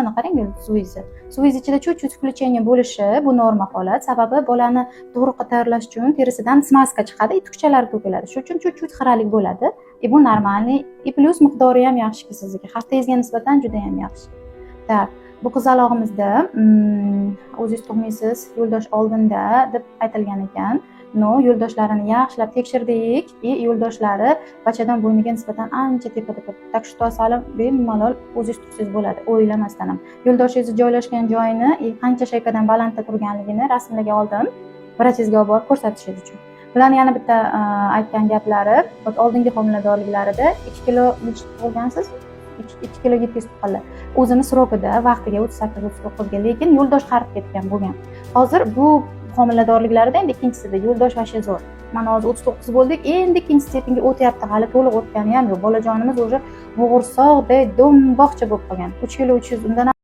mana qarang, suv izi. Suv izi ichida чуть-чуть включение bo'lishi bu normal holat. Sababi bolani tug'ruqqa tayyorlash uchun terisidan smaska chiqadi, tukchalari to'kiladi. Shuning uchun чуть-чуть xiralik bo'ladi. Bu normalniy. Plus miqdori ham yaxshiki sizga. Haftangizga nisbatan juda ham yaxshi. Так, bu qizalog'imizda o'zingiz tug'maysiz, yo'ldosh oldinda deb aytilgan ekan. No, yo'ldoshlarini yaxshilab tekshirdik. Yo'ldoshlari bachadon bo'yniga nisbatan ancha tepada turibdi. Так что salim bemalol o'zingiz tug'sangiz bo'ladi, o'ylamasdan ham. Yo'ldoshingiz joylashgan joyini, qancha shaykadan balandda turganligini rasmlarga oldim. Vrachingizga olib borib ko'rsatishingiz uchun. Bularning yana bitta aytgan gaplari, oldingi homiladorliklarida 2 kilo tug'ilgansiz, 2 kilo 700 qildi. O'zini srokida, vaqtiga 38-39 ga, lekin yo'ldosh qarib ketgan bo'lgan. Hozir bu homiladorliklarida endi ikkinchisida yo'ldosh vashe zo'r. Mana hozir 39 bo'ldik, endi ikkinchi stepinga o'tyapti, hali to'liq o'tgani ham yo'q. Bolajonimiz o'sha bo'g'irsoqday do'mboqcha bo'lib qolgan. 3 kilo 300 undan